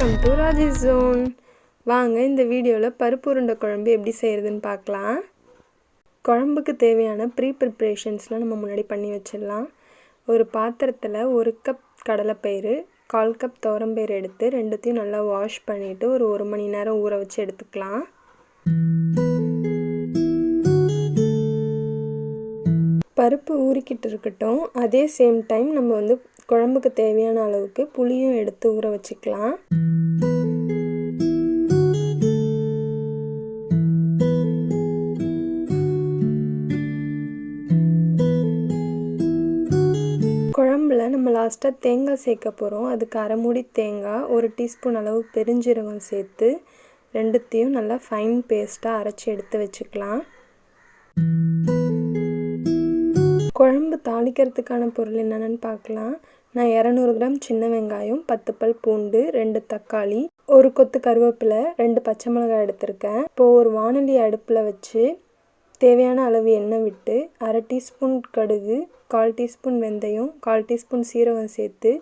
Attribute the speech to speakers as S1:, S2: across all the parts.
S1: Welcome to Rajesh zone. வாங்க இந்த வீடியோவில் பருப்பு உருண்டை குழம்பு எப்படி செய்கிறதுன்னு பார்க்கலாம். குழம்புக்கு தேவையான ப்ரிப்ரேஷன்ஸ்லாம் நம்ம முன்னாடி பண்ணி வச்சிடலாம். ஒரு பாத்திரத்தில் 1 கப் கடலைப்பயிறு, 1/4 கப் துவரம்பயிறு எடுத்து ரெண்டுத்தையும் நல்லா வாஷ் பண்ணிவிட்டு ஒரு 1 மணி நேரம் ஊற வச்சு எடுத்துக்கலாம். பருப்பு ஊறிக்கிட்டு இருக்கட்டும். அதே சேம் டைம் நம்ம குழம்புக்கு தேவையான அளவுக்கு புளியும் எடுத்து ஊற வச்சுக்கலாம். குழம்புல நம்ம லாஸ்ட்டாக தேங்காய் சேர்க்க போகிறோம். அதுக்கு அரை மூடி தேங்காய், 1 டீஸ்பூன் அளவு பெருஞ்சீரகம் சேர்த்து ரெண்டுத்தையும் நல்லா ஃபைன் பேஸ்ட்டாக அரைச்சி எடுத்து வச்சுக்கலாம். குழம்பு தாளிக்கிறதுக்கான பொருள் என்னென்னு பார்க்கலாம். நான் 200 கிராம் சின்ன வெங்காயம், 10 பல் பூண்டு, 2 தக்காளி, 1 கொத்து கருவேப்பிலை, 2 பச்சை மிளகாய் எடுத்திருக்கேன். இப்போது ஒரு வாணலி அடுப்பில் வச்சு தேவையான அளவு எண்ணெய் விட்டு அரை டீஸ்பூன் கடுகு, 1/4 டீஸ்பூன் வெந்தயம், 1/4 டீஸ்பூன் சீரகம் சேர்த்து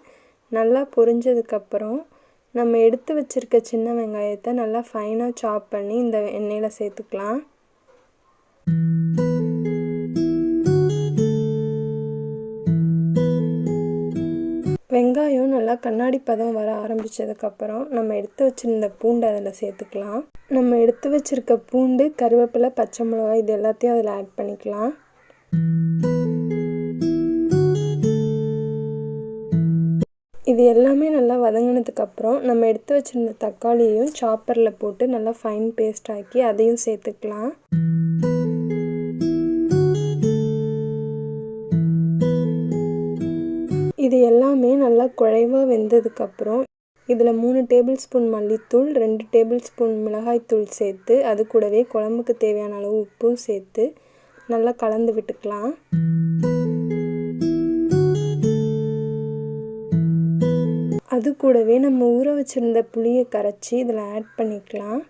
S1: நல்லா பொரிஞ்சதுக்கப்புறம் நம்ம எடுத்து வச்சுருக்க சின்ன வெங்காயத்தை நல்லா ஃபைனாக சாப் பண்ணி இந்த எண்ணெயில் சேர்த்துக்கலாம். வெங்காயம் நல்லா கண்ணாடி பதம் வர ஆரம்பித்ததுக்கப்புறம் நம்ம எடுத்து வச்சுருந்த பூண்டு அதில் சேர்த்துக்கலாம். நம்ம எடுத்து வச்சுருக்க பூண்டு, கருவேப்பிலை, பச்சை மிளகாய் இது எல்லாத்தையும் அதில் ஆட் பண்ணிக்கலாம். இது எல்லாமே நல்லா வதங்கினதுக்கப்புறம் நம்ம எடுத்து வச்சுருந்த தக்காளியையும் சாப்பரில் போட்டு நல்லா ஃபைன் பேஸ்ட் ஆக்கி அதையும் சேர்த்துக்கலாம். இது எல்லாமே நல்லா குழைவாக வெந்ததுக்கப்புறம் இதில் 3 டேபிள் ஸ்பூன் மல்லித்தூள், 2 டேபிள் ஸ்பூன் மிளகாய்த்தூள் சேர்த்து அது கூடவே குழம்புக்கு தேவையான அளவு உப்பும் சேர்த்து நல்லா கலந்து விட்டுக்கலாம். அது கூடவே நம்ம ஊற வச்சுருந்த புளியை கரைச்சி இதில் ஆட் பண்ணிக்கலாம்.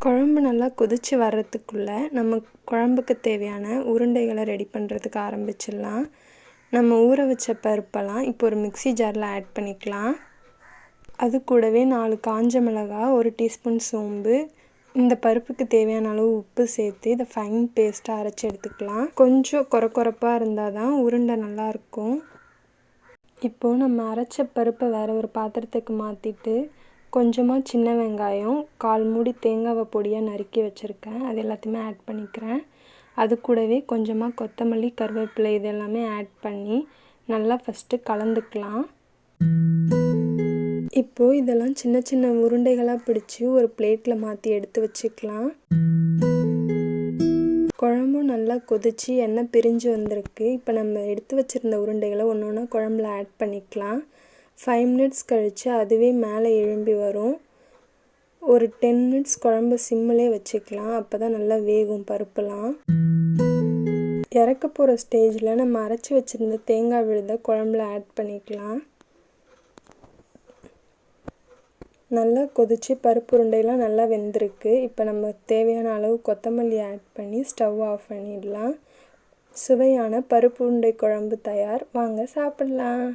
S1: குழம்பு நல்லா கொதித்து வர்றதுக்குள்ளே நம்ம குழம்புக்கு தேவையான உருண்டைகளை ரெடி பண்ணுறதுக்கு ஆரம்பிச்சிடலாம். நம்ம ஊற வச்ச பருப்பெல்லாம் இப்போ ஒரு மிக்ஸி ஜாரில் ஆட் பண்ணிக்கலாம். அது கூடவே 4 காஞ்ச மிளகாய், 1 டீஸ்பூன் சோம்பு, இந்த பருப்புக்கு தேவையான அளவு உப்பு சேர்த்து இதை ஃபைன் பேஸ்ட்டாக அரைச்சி எடுத்துக்கலாம். கொஞ்சம் கொரப்பாக இருந்தால் தான் உருண்டை நல்லாயிருக்கும். இப்போது நம்ம அரைச்ச பருப்பை வேறு ஒரு பாத்திரத்துக்கு மாற்றிட்டு கொஞ்சமாக சின்ன வெங்காயம், 1/4 மூடி தேங்காவை பொடியாக நறுக்கி வச்சுருக்கேன், அது எல்லாத்தையுமே ஆட் பண்ணிக்கிறேன். அது கூடவே கொஞ்சமாக கொத்தமல்லி, கருவேப்பிலை இது எல்லாமே ஆட் பண்ணி நல்லா ஃபஸ்ட்டு கலந்துக்கலாம். இப்போது இதெல்லாம் சின்ன சின்ன உருண்டைகளாக பிடிச்சி ஒரு பிளேட்டில் மாற்றி எடுத்து வச்சுக்கலாம். குழம்பும் நல்லா கொதித்து எண்ணெய் பிரிஞ்சு வந்திருக்கு. இப்போ நம்ம எடுத்து வச்சுருந்த உருண்டைகளை ஒன்று ஒன்றா குழம்புல ஆட் பண்ணிக்கலாம். 5 மினிட்ஸ் கழித்து அதுவே மேலே எழும்பி வரும். ஒரு 10 மினிட்ஸ் குழம்பு சிம்மிலே வச்சுக்கலாம். அப்போ தான் நல்லா வேகும் பருப்புலாம். இறக்க போகிற ஸ்டேஜில் நம்ம அரைச்சி வச்சுருந்த தேங்காய் விழுதை குழம்புல ஆட் பண்ணிக்கலாம். நல்லா கொதித்து பருப்பு உருண்டையெல்லாம் நல்லா வெந்திருக்கு. இப்போ நம்ம தேவையான அளவு கொத்தமல்லி ஆட் பண்ணி ஸ்டவ் ஆஃப் பண்ணிடலாம். சுவையான பருப்பு உருண்டை குழம்பு தயார். வாங்க சாப்பிடலாம்.